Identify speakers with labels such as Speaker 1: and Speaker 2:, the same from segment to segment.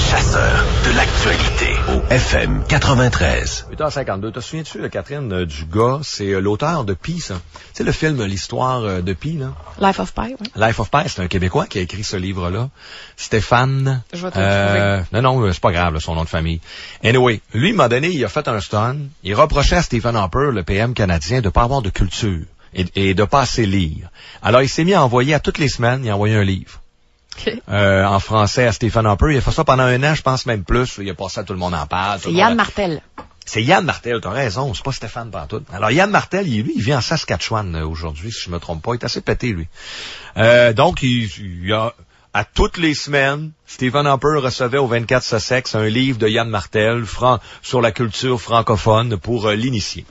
Speaker 1: chasseurs de l'actualité au FM 93.
Speaker 2: 8h52. Te souviens-tu, Catherine, du gars? C'est l'auteur de Pi, ça. Tu sais, le film L'histoire de Pi, là?
Speaker 3: Life of Pi, oui.
Speaker 2: Life of Pi, c'est un Québécois qui a écrit ce livre-là. Stéphane.
Speaker 3: Je vais te le trouver.
Speaker 2: Non, c'est pas grave, là, son nom de famille. Anyway, lui, il a fait un stun. Il reprochait à Stephen Harper, le PM canadien, de pas avoir de culture et de pas assez lire. Alors, il s'est mis à envoyer à toutes les semaines, il a envoyé un livre.
Speaker 3: Okay.
Speaker 2: En français à Stephen Harper. Il a fait ça pendant 1 an, je pense même plus. Il a passé à tout le monde en parle.
Speaker 3: C'est Yann Martel.
Speaker 2: C'est Yann Martel, t'as raison, c'est pas Stéphane Pantoute. Alors Yann Martel, lui, il vit en Saskatchewan aujourd'hui, si je me trompe pas. Il est assez pété, lui. Donc, il a, à toutes les semaines, Stephen Harper recevait au 24 Sussex un livre de Yann Martel sur la culture francophone pour l'initier.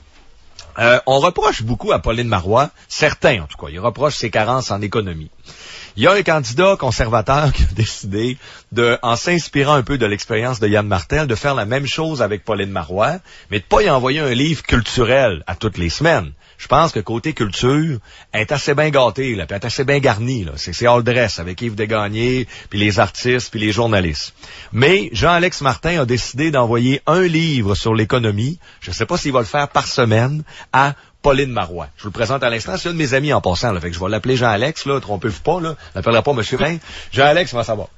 Speaker 2: On reproche beaucoup à Pauline Marois, certains en tout cas, ils reprochent ses carences en économie. Il y a un candidat conservateur qui a décidé en s'inspirant un peu de l'expérience de Yann Martel, de faire la même chose avec Pauline Marois, mais de pas y envoyer un livre culturel à toutes les semaines. Je pense que côté culture, elle est assez bien gâtée, là, puis elle est assez bien garnie, là. C'est all dress avec Yves Desgagnés, puis les artistes, puis les journalistes. Mais Jean-Alex Martin a décidé d'envoyer un livre sur l'économie. Je sais pas s'il va le faire par semaine à Pauline Marois. Je vous le présente à l'instant. C'est un de mes amis en passant, là. Fait que je vais l'appeler Jean-Alex, là. Trompez-vous pas, là. Je l'appellerai pas Monsieur Vain. Jean-Alex, va savoir.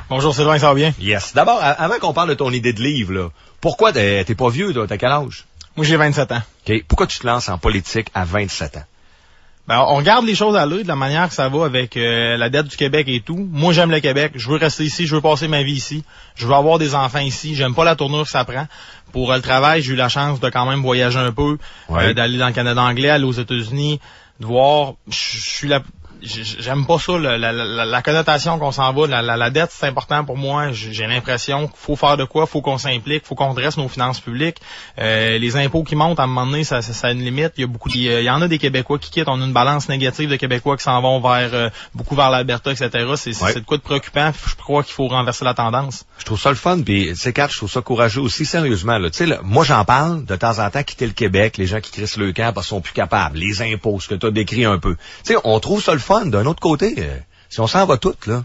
Speaker 4: Bonjour Sylvain, ça va bien?
Speaker 2: Yes. D'abord, avant qu'on parle de ton idée de livre, là, pourquoi t'es pas vieux, toi? T'as quel âge?
Speaker 4: Moi, j'ai 27 ans.
Speaker 2: OK. Pourquoi tu te lances en politique à 27 ans?
Speaker 4: Ben, on regarde les choses à l'œil de la manière que ça va avec la dette du Québec et tout. Moi, j'aime le Québec. Je veux rester ici. Je veux passer ma vie ici. Je veux avoir des enfants ici. J'aime pas la tournure que ça prend. Pour le travail, j'ai eu la chance de quand même voyager un peu, d'aller dans le Canada anglais, aller aux États-Unis, de voir. J'aime pas ça, la connotation qu'on s'en va. La dette, c'est important pour moi. J'ai l'impression qu'il faut faire de quoi, faut qu'on s'implique, faut qu'on dresse nos finances publiques. Les impôts qui montent, à un moment donné, ça a une limite. Il y en a des Québécois qui quittent. On a une balance négative de Québécois qui s'en vont beaucoup vers l'Alberta, etc. C'est de quoi de préoccupant. Je crois qu'il faut renverser la tendance.
Speaker 2: Je trouve ça le fun, puis c'est je trouve ça courageux aussi, sérieusement. Là. Tu sais, moi, j'en parle de temps en temps, quitter le Québec, les gens qui crissent le camp parce qu'ils sont plus capables. Les impôts, ce que tu as décrit un peu. Tu sais, on trouve ça le fun. D'un autre côté, si on s'en va toutes, là,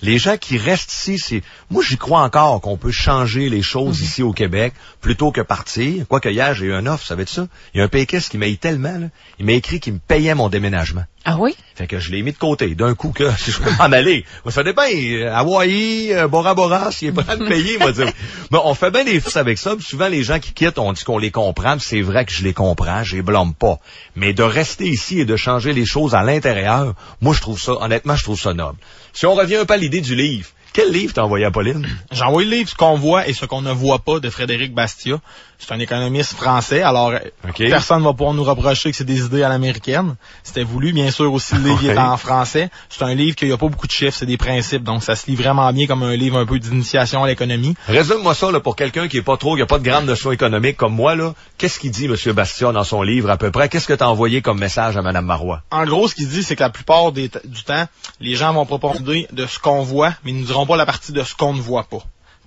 Speaker 2: les gens qui restent ici, moi, j'y crois encore qu'on peut changer les choses ici au Québec plutôt que partir. Quoique hier, j'ai eu un offre, savais-tu ça? Il y a un péquiste qui m'aille tellement, là, il m'a écrit qu'il me payait mon déménagement.
Speaker 3: Ah oui?
Speaker 2: Fait que je l'ai mis de côté, d'un coup, que si je peux m'en aller. Ça dépend, Hawaï, Bora Bora, s'il est prêt à me payer, moi, dire. Mais on fait bien des fous avec ça, puis souvent, les gens qui quittent, on dit qu'on les comprend, puis c'est vrai que je les comprends, je les blâme pas. Mais de rester ici et de changer les choses à l'intérieur, moi, honnêtement, je trouve ça noble. Si on revient un peu à l'idée du livre, quel livre t'as envoyé à Pauline?
Speaker 4: J'ai envoyé le livre Ce qu'on voit et ce qu'on ne voit pas de Frédéric Bastiat. C'est un économiste français, alors personne ne va pouvoir nous reprocher que c'est des idées à l'américaine. C'était voulu, bien sûr, aussi le livre est en français. C'est un livre qu'il n'y a pas beaucoup de chiffres, c'est des principes, donc ça se lit vraiment bien comme un livre un peu d'initiation à l'économie.
Speaker 2: Résume-moi ça là, pour quelqu'un qui n'a pas de grande notion économique comme moi, là. Qu'est-ce qu'il dit, M. Bastiat, dans son livre à peu près? Qu'est-ce que tu as envoyé comme message à Mme Marois?
Speaker 4: En gros, ce qu'il dit, c'est que la plupart du temps, les gens vont proposer de ce qu'on voit, mais ils ne diront pas la partie de ce qu'on ne voit pas.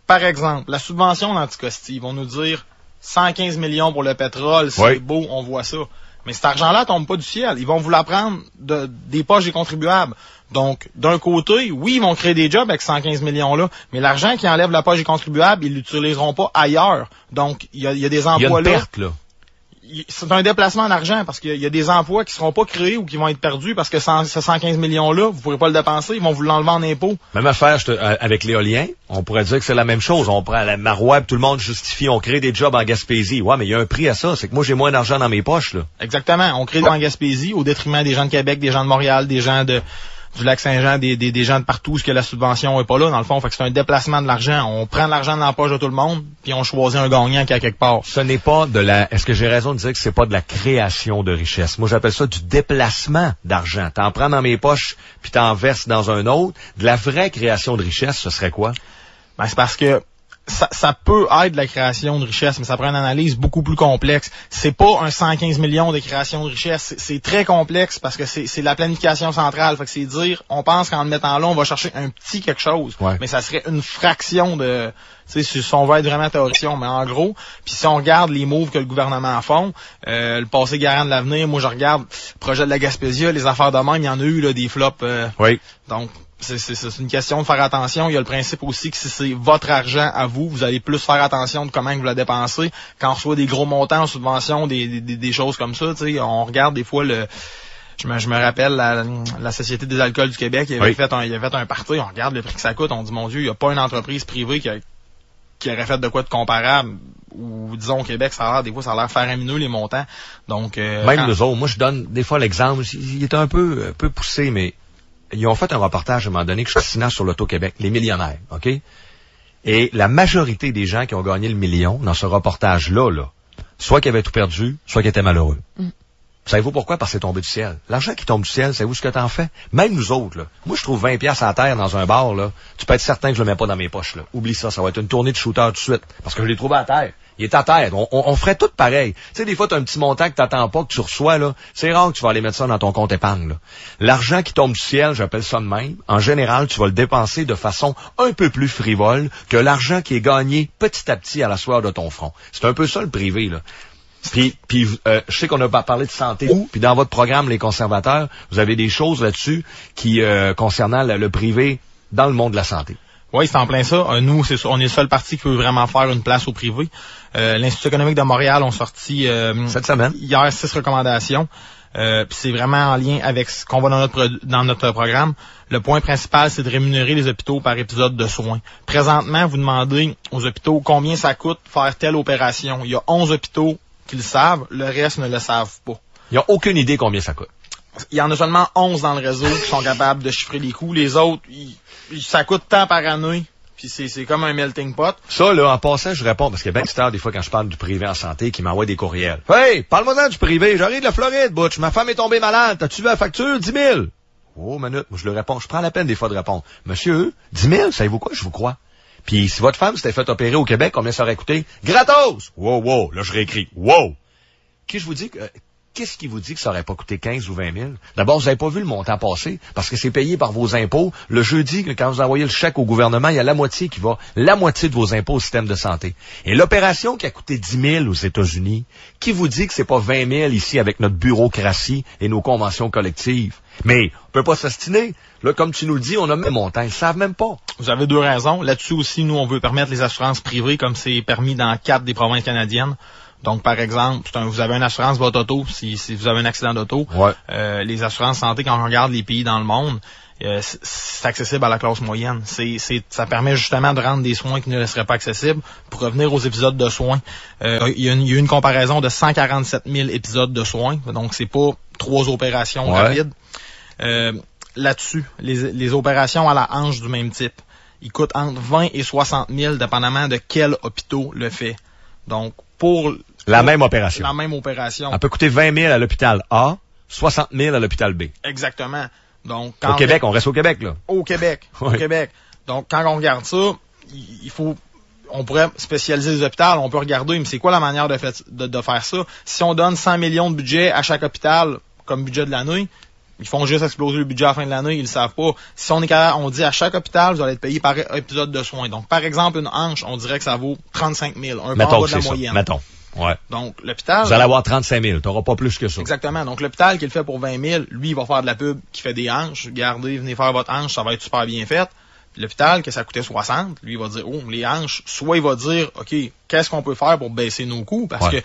Speaker 4: Par exemple, la subvention d'Anticosti, ils vont nous dire 115 millions pour le pétrole, c'est beau, on voit ça. Mais cet argent-là tombe pas du ciel. Ils vont vous la prendre des poches des contribuables. Donc, d'un côté, oui, ils vont créer des jobs avec 115 millions-là, mais l'argent qui enlève la poche des contribuables, ils l'utiliseront pas ailleurs. Donc, il y a des emplois là.
Speaker 2: Il y a une perte, là.
Speaker 4: C'est un déplacement d'argent parce qu'il y a des emplois qui seront pas créés ou qui vont être perdus parce que ce 115 millions-là, vous pourrez pas le dépenser, ils vont vous l'enlever en impôts.
Speaker 2: Même affaire avec l'éolien, on pourrait dire que c'est la même chose. On prend la Marois, tout le monde justifie, on crée des jobs en Gaspésie. Ouais, mais il y a un prix à ça, c'est que moi j'ai moins d'argent dans mes poches, là.
Speaker 4: Exactement, on crée en Gaspésie au détriment des gens de Québec, des gens de Montréal, des gens du Lac-Saint-Jean, des gens de partout où que la subvention est pas là, dans le fond. Fait que c'est un déplacement de l'argent. On prend de l'argent dans la poche de tout le monde, puis on choisit un gagnant qui est à quelque part.
Speaker 2: Ce n'est pas est-ce que j'ai raison de dire que c'est pas de la création de richesse? Moi, j'appelle ça du déplacement d'argent. T'en prends dans mes poches, puis t'en verses dans un autre. De la vraie création de richesse, ce serait quoi?
Speaker 4: Ben, c'est parce que ça peut être de la création de richesse, mais ça prend une analyse beaucoup plus complexe. C'est pas un 115 millions de création de richesse. C'est très complexe parce que c'est la planification centrale. Fait que c'est dire, on pense qu'en le mettant là, on va chercher un petit quelque chose. Ouais. Mais ça serait une fraction de, tu sais, si on va être vraiment théoricien, mais en gros, puis si on regarde les moves que le gouvernement font, le passé garant de l'avenir, moi je regarde le projet de la Gaspésie, les affaires de même, il y en a eu là, des flops.
Speaker 2: Oui.
Speaker 4: Donc, c'est une question de faire attention. Il y a le principe aussi que si c'est votre argent à vous, vous allez plus faire attention de comment vous la dépensez. Quand on reçoit des gros montants en subvention, des choses comme ça, tu sais, on regarde des fois je me rappelle la Société des alcools du Québec, il avait fait un party, on regarde le prix que ça coûte, on dit mon Dieu, il n'y a pas une entreprise privée qui aurait fait de quoi de comparable, ou disons au Québec, des fois ça a l'air faramineux les montants. Donc
Speaker 2: même nous autres, moi je donne des fois l'exemple, il est un peu poussé, mais ils ont fait un reportage à un moment donné que je suis fascinant sur l'Auto-Québec, les millionnaires, OK? Et la majorité des gens qui ont gagné le million dans ce reportage-là, soit qu'ils avaient tout perdu, soit qu'ils étaient malheureux. Savez-vous pourquoi? Parce que c'est tombé du ciel. L'argent qui tombe du ciel, savez-vous ce que t'en fais? Même nous autres, là. Moi, je trouve 20 piastres à terre dans un bar, là. Tu peux être certain que je le mets pas dans mes poches, là. Oublie ça, ça va être une tournée de shooter tout de suite. Parce que je l'ai trouvé à terre. Il est à terre. On ferait tout pareil. Tu sais, des fois, t'as un petit montant que t'attends pas, que tu reçois, là. C'est rare que tu vas aller mettre ça dans ton compte épargne, là. L'argent qui tombe du ciel, j'appelle ça de même. En général, tu vas le dépenser de façon un peu plus frivole que l'argent qui est gagné petit à petit à la sueur de ton front. C'est un peu ça, le privé, là. Puis je sais qu'on a parlé de santé, puis dans votre programme, les conservateurs, vous avez des choses là-dessus qui concernant le privé dans le monde de la santé.
Speaker 4: Oui, c'est en plein ça. Nous, on est le seul parti qui peut vraiment faire une place au privé. L'Institut économique de Montréal ont sorti
Speaker 2: cette semaine
Speaker 4: hier 6 recommandations. Puis c'est vraiment en lien avec ce qu'on va dans notre programme. Le point principal, c'est de rémunérer les hôpitaux par épisode de soins. Présentement, vous demandez aux hôpitaux combien ça coûte faire telle opération. Il y a 11 hôpitaux qui le savent, le reste ne le savent pas.
Speaker 2: Ils n'ont aucune idée combien ça coûte.
Speaker 4: Il y en a seulement 11 dans le réseau qui sont capables de chiffrer les coûts. Les autres, ça coûte tant par année. Puis c'est comme un melting pot.
Speaker 2: Ça, là, en passant, je réponds, parce qu'il y a bien de des fois, quand je parle du privé en santé, qui m'envoient des courriels. Hey, parle-moi du privé. J'arrive de la Floride, Butch. Ma femme est tombée malade. T'as-tu vu la facture? 10 000. Oh, minute. Moi, je le réponds. Je prends la peine des fois de répondre. Monsieur, 10 000, savez-vous quoi? Je vous crois. Puis si votre femme s'était fait opérer au Québec, combien ça aurait coûté? Gratos! Wow. Là, je réécris. Wow! Qu'est-ce qui vous dit que ça aurait pas coûté 15 ou 20 000? D'abord, vous n'avez pas vu le montant passer, parce que c'est payé par vos impôts. Le jeudi, quand vous envoyez le chèque au gouvernement, il y a la moitié de vos impôts au système de santé. Et l'opération qui a coûté 10 000 aux États-Unis, qui vous dit que c'est pas 20 000 ici avec notre bureaucratie et nos conventions collectives? Mais on peut pas s'astiner. Là, comme tu nous le dis, on a même montant. Ils savent même pas.
Speaker 4: Vous avez 2 raisons. Là-dessus aussi, nous, on veut permettre les assurances privées comme c'est permis dans 4 des provinces canadiennes. Donc, par exemple, vous avez une assurance votre auto, si vous avez un accident d'auto.
Speaker 2: Ouais.
Speaker 4: Les assurances santé, quand on regarde les pays dans le monde, c'est accessible à la classe moyenne. Ça permet justement de rendre des soins qui ne le seraient pas accessibles. Pour revenir aux épisodes de soins, il y a eu une comparaison de 147 000 épisodes de soins. Donc, c'est pas 3 opérations rapides. Là-dessus, les opérations à la hanche du même type, ils coûtent entre 20 et 60 000, dépendamment de quel hôpital le fait. Donc, pour
Speaker 2: la même opération.
Speaker 4: La même opération.
Speaker 2: Elle peut coûter 20 000 à l'hôpital A, 60 000 à l'hôpital B.
Speaker 4: Exactement. Donc,
Speaker 2: au Québec, on reste au Québec, là.
Speaker 4: Au Québec.
Speaker 2: Oui.
Speaker 4: Au Québec. Donc, quand on regarde ça, on pourrait spécialiser les hôpitaux, on peut regarder, mais c'est quoi la manière de faire ça? Si on donne 100 millions de budget à chaque hôpital comme budget de l'année, ils font juste exploser le budget à la fin de l'année, ils le savent pas. Si on dit à chaque hôpital, vous allez être payé par épisode de soins. Donc, par exemple, une hanche, on dirait que ça vaut 35 000. Un peu en bas de la moyenne.
Speaker 2: Mettons. Ouais.
Speaker 4: Donc, l'hôpital...
Speaker 2: Vous allez avoir 35 000. T'auras pas plus que ça.
Speaker 4: Exactement. Donc, l'hôpital qui le fait pour 20 000, lui, il va faire de la pub qui fait des hanches. Regardez, venez faire votre hanche, ça va être super bien fait. Puis l'hôpital, que ça coûtait 60, lui, il va dire, oh, les hanches. Soit il va dire, OK, qu'est-ce qu'on peut faire pour baisser nos coûts? Parce que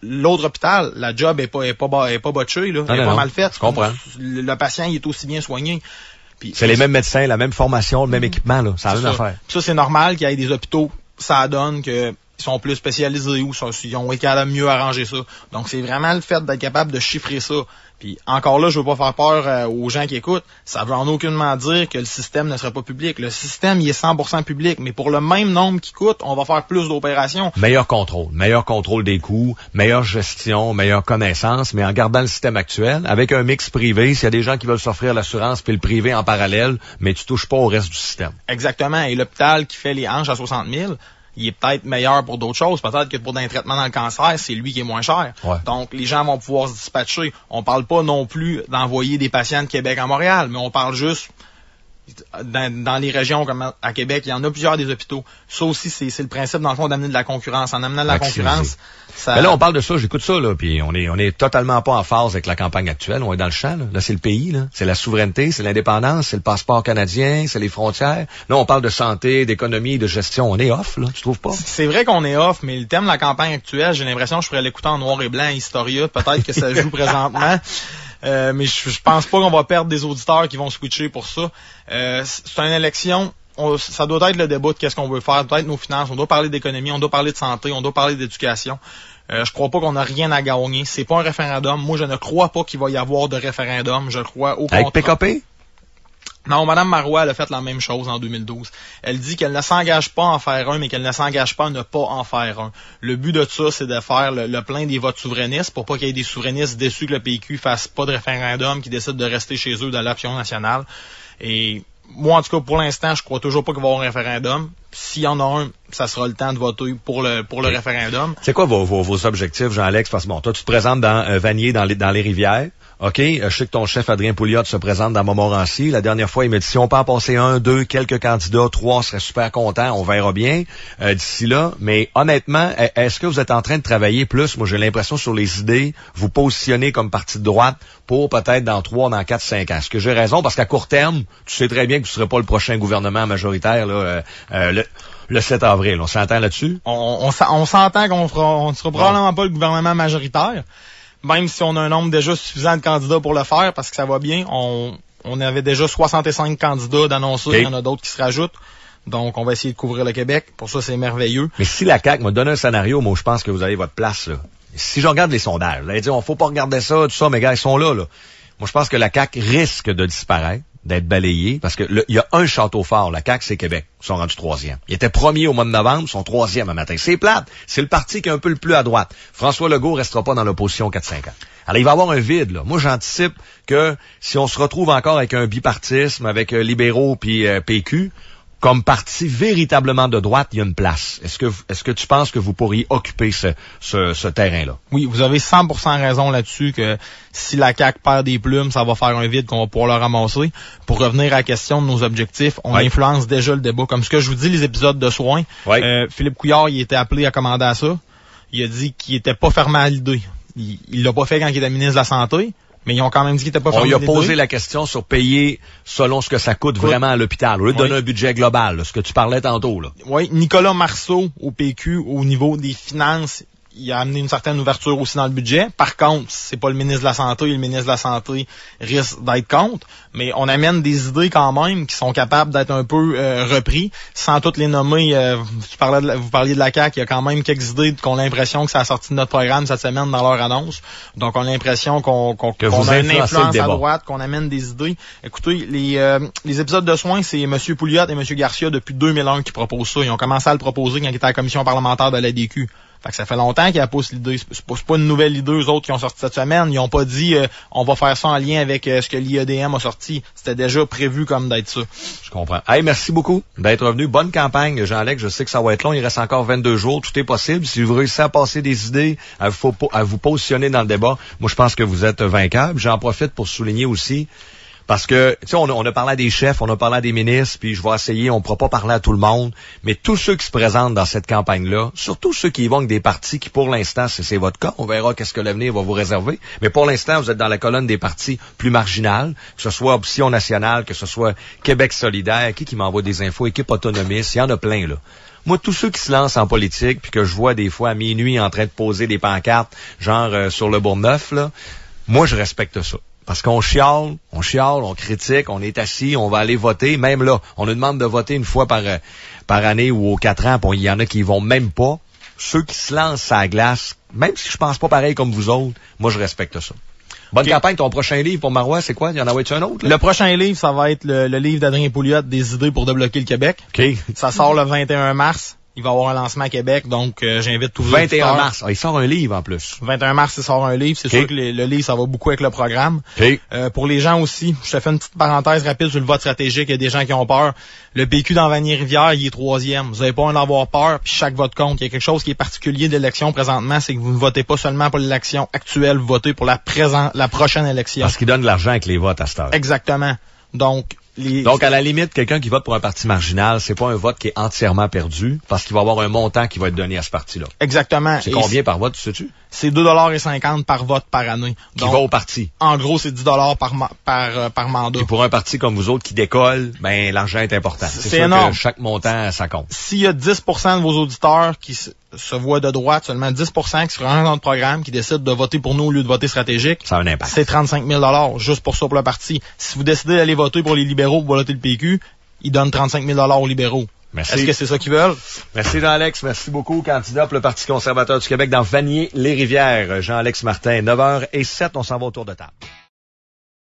Speaker 4: l'autre hôpital, la job est pas botchée, là. Elle est pas mal faite.
Speaker 2: Je comprends.
Speaker 4: Le patient, il est aussi bien soigné. Puis,
Speaker 2: c'est les mêmes médecins, la même formation, le même équipement, là. Ça a rien à faire.
Speaker 4: Puis ça, c'est normal qu'il y ait des hôpitaux. Ça donne que ils sont plus spécialisés ou ils ont été capables de mieux arranger ça. Donc, c'est vraiment le fait d'être capable de chiffrer ça. Puis, encore là, je veux pas faire peur aux gens qui écoutent. Ça veut en aucunement dire que le système ne serait pas public. Le système, il est 100% public. Mais pour le même nombre qui coûte, on va faire plus d'opérations.
Speaker 2: Meilleur contrôle des coûts, meilleure gestion, meilleure connaissance, mais en gardant le système actuel, avec un mix privé, s'il y a des gens qui veulent s'offrir l'assurance puis le privé en parallèle, mais tu touches pas au reste du système.
Speaker 4: Exactement. Et l'hôpital qui fait les hanches à 60 000, il est peut-être meilleur pour d'autres choses. Peut-être que pour un traitement dans le cancer, c'est lui qui est moins cher.
Speaker 2: Ouais.
Speaker 4: Donc, les gens vont pouvoir se dispatcher. On parle pas non plus d'envoyer des patients de Québec à Montréal, mais on parle juste Dans les régions comme à Québec, il y en a plusieurs des hôpitaux. Ça aussi, c'est le principe, dans le fond, d'amener de la concurrence. En amenant de la concurrence, ça...
Speaker 2: Mais là, on parle de ça, j'écoute ça, là, puis on est totalement pas en phase avec la campagne actuelle. On est dans le champ, là. Là, c'est le pays, là. C'est la souveraineté, c'est l'indépendance, c'est le passeport canadien, c'est les frontières. Là, on parle de santé, d'économie, de gestion. On est off, là. Tu trouves pas?
Speaker 4: C'est vrai qu'on est off, mais le thème de la campagne actuelle, j'ai l'impression que je pourrais l'écouter en noir et blanc, Historia. Peut-être que ça joue présentement. Mais je pense pas qu'on va perdre des auditeurs qui vont switcher pour ça. C'est une élection, ça doit être le débat de qu'est-ce qu'on veut faire, peut-être nos finances, on doit parler d'économie, on doit parler de santé, on doit parler d'éducation. Je crois pas qu'on a rien à gagner. C'est pas un référendum. Moi, je ne crois pas qu'il va y avoir de référendum. Je crois au contraire.
Speaker 2: Avec PKP?
Speaker 4: Non, Mme Marois, elle a fait la même chose en 2012. Elle dit qu'elle ne s'engage pas à en faire un, mais qu'elle ne s'engage pas à ne pas en faire un. Le but de ça, c'est de faire le plein des votes souverainistes pour pas qu'il y ait des souverainistes déçus que le PQ fasse pas de référendum, qui décident de rester chez eux dans l'option nationale. Et moi, en tout cas, pour l'instant, je crois toujours pas qu'il va y avoir un référendum. S'il y en a un, ça sera le temps de voter pour le référendum.
Speaker 2: C'est quoi vos objectifs, Jean-Alex? Parce que bon, toi, tu te présentes dans Vanier, dans les rivières. OK, je sais que ton chef Adrien Pouliot se présente dans Montmorency. La dernière fois, il m'a dit si on peut en passer 1, 2, quelques candidats, 3, on serait super content, on verra bien d'ici là. Mais honnêtement, est-ce que vous êtes en train de travailler plus? Moi, j'ai l'impression sur les idées, vous positionnez comme parti de droite pour peut-être dans 3, dans 4, 5 ans. Est-ce que j'ai raison? Parce qu'à court terme, tu sais très bien que tu ne seras pas le prochain gouvernement majoritaire là, le 7 avril. On s'entend là-dessus?
Speaker 4: On s'entend on ne sera probablement pas le gouvernement majoritaire. Même si on a un nombre déjà suffisant de candidats pour le faire, parce que ça va bien, on avait déjà 65 candidats d'annoncés, okay. Il y en a d'autres qui se rajoutent. Donc, on va essayer de couvrir le Québec. Pour ça, c'est merveilleux.
Speaker 2: Mais si la CAQ m'a donné un scénario, moi, je pense que vous avez votre place, là. Si je regarde les sondages, là, ils disent, on faut pas regarder ça, tout ça, mais gars, ils sont là. Moi, je pense que la CAQ risque de disparaître, d'être balayée, parce que il y a un château fort, la CAQ, c'est Québec. Ils sont rendus 3e. Ils étaient premiers au mois de novembre, ils sont 3e un matin. C'est plate. C'est le parti qui est un peu le plus à droite. François Legault restera pas dans l'opposition 4-5 ans. Alors, il va y avoir un vide, là. Moi, j'anticipe que si on se retrouve encore avec un bipartisme, avec libéraux puis PQ, comme parti véritablement de droite, il y a une place. Est-ce que tu penses que vous pourriez occuper ce terrain-là? Oui,
Speaker 4: vous avez 100% raison là-dessus que si la CAQ perd des plumes, ça va faire un vide qu'on va pouvoir le ramasser. Pour revenir à la question de nos objectifs, on influence déjà le débat. Comme ce que je vous dis, les épisodes de soins, Philippe Couillard, il était appelé à commander à ça. Il a dit qu'il était pas fermé à l'idée. Il l'a pas fait quand il était ministre de la Santé. Mais ils ont quand même dit qu'ils n'étaient pas fermés.
Speaker 2: On lui a posé la question sur payer selon ce que ça coûte vraiment à l'hôpital. Au lieu de donner un budget global, là, ce que tu parlais tantôt. Là.
Speaker 4: Oui, Nicolas Marceau, au PQ, au niveau des finances, il a amené une certaine ouverture aussi dans le budget. Par contre, c'est pas le ministre de la Santé, et le ministre de la Santé risque d'être contre. Mais on amène des idées quand même qui sont capables d'être un peu repris, sans toutes les nommer. Vous parliez de la CAQ, il y a quand même quelques idées qu'on a l'impression que ça a sorti de notre programme cette semaine dans leur annonce. Donc, on a l'impression qu'on a une influence à droite, qu'on amène des idées. Écoutez, les épisodes de soins, c'est M. Pouliot et M. Garcia depuis 2001 qui proposent ça. Ils ont commencé à le proposer quand ils étaient à la commission parlementaire de l'ADQ. Fait que ça fait longtemps qu'ils poussent l'idée. C'est pas une nouvelle idée, eux autres qui ont sorti cette semaine. Ils ont pas dit on va faire ça en lien avec ce que l'IEDM a sorti. C'était déjà prévu comme d'être ça.
Speaker 2: Je comprends. Hey, merci beaucoup d'être revenu. Bonne campagne, Jean-Alex. Je sais que ça va être long. Il reste encore 22 jours. Tout est possible. Si vous réussissez à passer des idées, à vous positionner dans le débat, moi, je pense que vous êtes vainquable. J'en profite pour souligner aussi. Parce que, tu sais, on a parlé à des chefs, on a parlé à des ministres, puis je vais essayer, on ne pourra pas parler à tout le monde, mais tous ceux qui se présentent dans cette campagne-là, surtout ceux qui y vont avec des partis qui, pour l'instant, c'est votre cas, on verra qu'est-ce que l'avenir va vous réserver, mais pour l'instant, vous êtes dans la colonne des partis plus marginales, que ce soit Option nationale, que ce soit Québec solidaire, qui m'envoie des infos, Équipe autonomiste, il y en a plein, là. Moi, tous ceux qui se lancent en politique, puis que je vois des fois à minuit en train de poser des pancartes, genre sur le Bourgneuf, là, moi, je respecte ça. Parce qu'on chiale, on critique, on est assis, on va aller voter. Même là, on nous demande de voter une fois par année ou aux 4 ans, puis il y en a qui y vont même pas. Ceux qui se lancent à la glace, même si je pense pas pareil comme vous autres, moi je respecte ça. Bonne campagne, ton prochain livre pour Marois, c'est quoi? Il y en a un autre? Là?
Speaker 4: Le prochain livre, ça va être le livre d'Adrien Pouliot, Des idées pour débloquer le Québec.
Speaker 2: Okay.
Speaker 4: Ça sort le 21 mars. Il va y avoir un lancement à Québec, donc j'invite tous les
Speaker 2: 21 mars. Ah, il sort un livre en plus.
Speaker 4: 21 mars, il sort un livre. C'est sûr que le livre, ça va beaucoup avec le programme. Pour les gens aussi, je te fais une petite parenthèse rapide sur le vote stratégique. Il y a des gens qui ont peur. Le PQ dans Vanier-Rivière, il est 3e. Vous n'avez pas à en avoir peur, puis chaque vote compte. Il y a quelque chose qui est particulier de l'élection présentement, c'est que vous ne votez pas seulement pour l'élection actuelle, vous votez pour la prochaine élection.
Speaker 2: Parce qu'ils donnent de l'argent avec les votes à cette heure.
Speaker 4: Exactement. Donc,
Speaker 2: Donc, à la limite, quelqu'un qui vote pour un parti marginal, c'est pas un vote qui est entièrement perdu, parce qu'il va avoir un montant qui va être donné à ce parti-là.
Speaker 4: Exactement.
Speaker 2: C'est combien par vote, tu sais-tu?
Speaker 4: C'est 2,50 $ par vote par année.
Speaker 2: Qui va au parti.
Speaker 4: En gros, c'est 10 $ par mandat.
Speaker 2: Et pour un parti comme vous autres qui décolle, ben, l'argent est important.
Speaker 4: C'est
Speaker 2: sûr
Speaker 4: énorme.
Speaker 2: que chaque montant, ça compte.
Speaker 4: S'il y a 10% de vos auditeurs qui se voient de droite, seulement 10% qui se rendent dans notre programme, qui décident de voter pour nous au lieu de voter stratégique,
Speaker 2: ça a un impact.
Speaker 4: C'est 35 000 $ juste pour ça, pour le parti. Si vous décidez d'aller voter pour les libéraux pour voter le PQ, ils donnent 35 000 $ aux libéraux.
Speaker 2: Merci.
Speaker 4: Est-ce que c'est ça qu'ils veulent?
Speaker 2: Merci Jean-Alex. Merci beaucoup. Candidat pour le Parti conservateur du Québec dans Vanier-les-Rivières. Jean-Alex Martin, 9h07, on s'en va au tour de table.